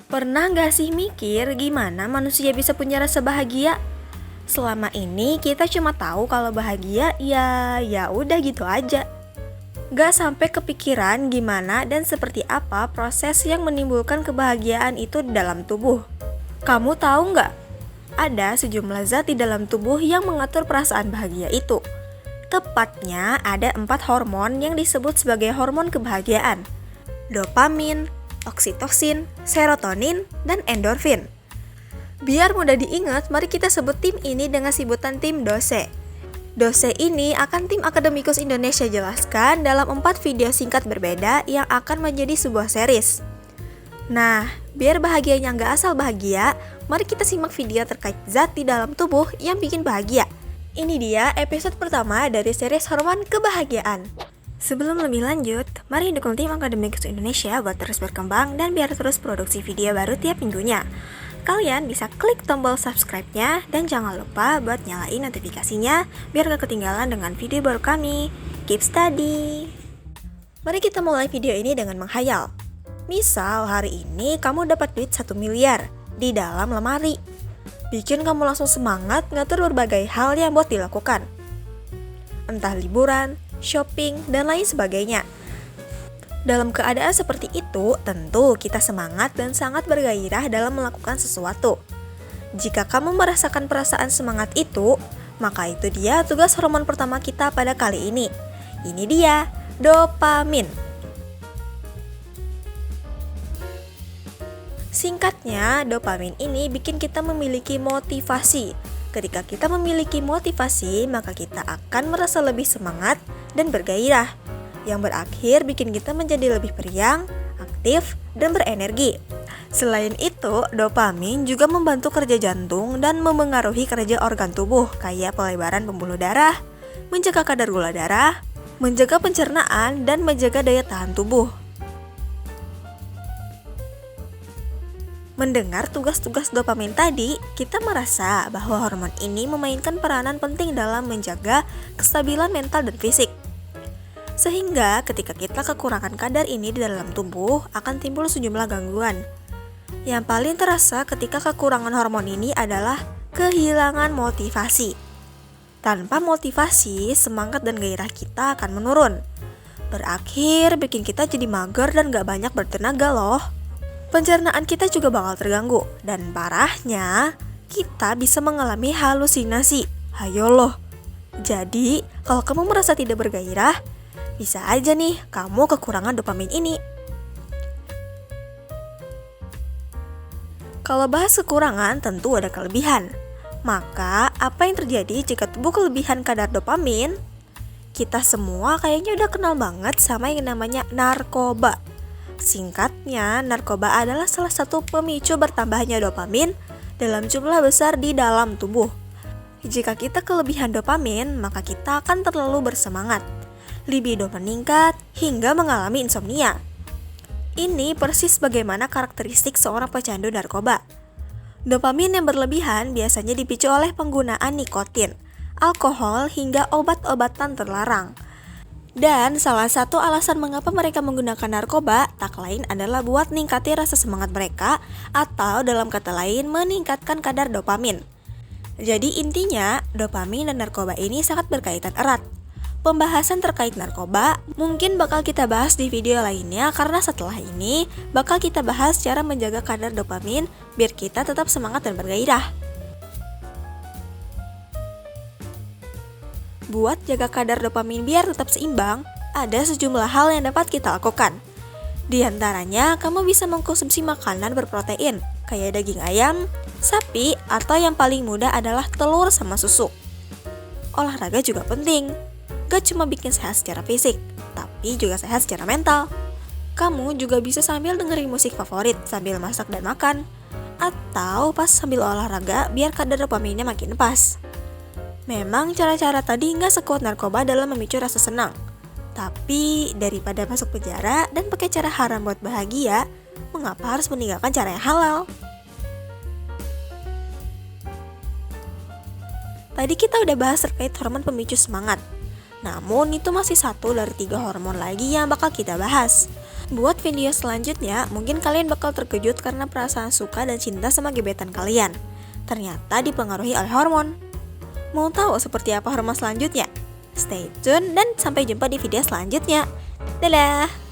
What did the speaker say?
Pernah gak sih mikir gimana manusia bisa punya rasa bahagia? Selama ini kita cuma tahu kalau bahagia ya udah gitu aja. Gak sampai kepikiran gimana dan seperti apa proses yang menimbulkan kebahagiaan itu di dalam tubuh. Kamu tahu nggak? Ada sejumlah zat di dalam tubuh yang mengatur perasaan bahagia itu. Tepatnya ada 4 hormon yang disebut sebagai hormon kebahagiaan. Dopamin, oksitosin, serotonin, dan endorfin. Biar mudah diingat, mari kita sebut tim ini dengan sebutan tim DOSE. DOSE ini akan tim Akademikus Indonesia jelaskan dalam 4 video singkat berbeda yang akan menjadi sebuah series. Nah, biar bahagianya nggak asal bahagia, mari kita simak video terkait zat di dalam tubuh yang bikin bahagia. Ini dia episode pertama dari series hormon kebahagiaan. Sebelum lebih lanjut, mari dukung tim Akademikus Indonesia buat terus berkembang dan biar terus produksi video baru tiap minggunya. Kalian bisa klik tombol subscribe-nya dan jangan lupa buat nyalain notifikasinya biar gak ketinggalan dengan video baru kami. Keep study! Mari kita mulai video ini dengan menghayal. Misal hari ini kamu dapat duit 1 miliar di dalam lemari. Bikin kamu langsung semangat ngatur berbagai hal yang buat dilakukan. Entah liburan, shopping, dan lain sebagainya. Dalam keadaan seperti itu, tentu kita semangat dan sangat bergairah dalam melakukan sesuatu. Jika kamu merasakan perasaan semangat itu, maka itu dia tugas hormon pertama kita pada kali ini. Ini dia, dopamin. Singkatnya, dopamin ini bikin kita memiliki motivasi. Ketika kita memiliki motivasi, maka kita akan merasa lebih semangat dan bergairah, yang berakhir bikin kita menjadi lebih periang, aktif, dan berenergi. Selain itu, dopamin juga membantu kerja jantung dan memengaruhi kerja organ tubuh kayak pelebaran pembuluh darah, menjaga kadar gula darah, menjaga pencernaan, dan menjaga daya tahan tubuh. Mendengar tugas-tugas dopamin tadi, kita merasa bahwa hormon ini memainkan peranan penting dalam menjaga kestabilan mental dan fisik. Sehingga ketika kita kekurangan kadar ini di dalam tubuh, akan timbul sejumlah gangguan. Yang paling terasa ketika kekurangan hormon ini adalah kehilangan motivasi. Tanpa motivasi, semangat dan gairah kita akan menurun. Berakhir bikin kita jadi mager dan gak banyak bertenaga loh. Pencernaan kita juga bakal terganggu, dan parahnya, kita bisa mengalami halusinasi. Hayo loh. Jadi, kalau kamu merasa tidak bergairah, bisa aja nih kamu kekurangan dopamin ini. Kalau bahas kekurangan, tentu ada kelebihan. Maka, apa yang terjadi jika tubuh kelebihan kadar dopamin? Kita semua kayaknya udah kenal banget sama yang namanya narkoba. Singkatnya, narkoba adalah salah satu pemicu bertambahnya dopamin dalam jumlah besar di dalam tubuh. Jika kita kelebihan dopamin, maka kita akan terlalu bersemangat, libido meningkat, hingga mengalami insomnia. Ini persis bagaimana karakteristik seorang pecandu narkoba. Dopamin yang berlebihan biasanya dipicu oleh penggunaan nikotin, alkohol, hingga obat-obatan terlarang. Dan salah satu alasan mengapa mereka menggunakan narkoba tak lain adalah buat ningkatin rasa semangat mereka atau dalam kata lain meningkatkan kadar dopamin. Jadi intinya, dopamin dan narkoba ini sangat berkaitan erat. Pembahasan terkait narkoba mungkin bakal kita bahas di video lainnya karena setelah ini bakal kita bahas cara menjaga kadar dopamin biar kita tetap semangat dan bergairah. Buat jaga kadar dopamin biar tetap seimbang, ada sejumlah hal yang dapat kita lakukan. Di antaranya, kamu bisa mengkonsumsi makanan berprotein, kayak daging ayam, sapi, atau yang paling mudah adalah telur sama susu. Olahraga juga penting, gak cuma bikin sehat secara fisik, tapi juga sehat secara mental. Kamu juga bisa sambil dengerin musik favorit sambil masak dan makan, atau pas sambil olahraga biar kadar dopaminnya makin pas. Memang cara-cara tadi nggak sekuat narkoba dalam memicu rasa senang. Tapi daripada masuk penjara dan pakai cara haram buat bahagia, mengapa harus meninggalkan cara yang halal? Tadi kita udah bahas terkait hormon pemicu semangat. Namun itu masih satu dari 3 hormon lagi yang bakal kita bahas. Buat video selanjutnya, mungkin kalian bakal terkejut karena perasaan suka dan cinta sama gebetan kalian ternyata dipengaruhi oleh hormon. Mau tahu seperti apa hormon selanjutnya? Stay tune dan sampai jumpa di video selanjutnya. Dadah!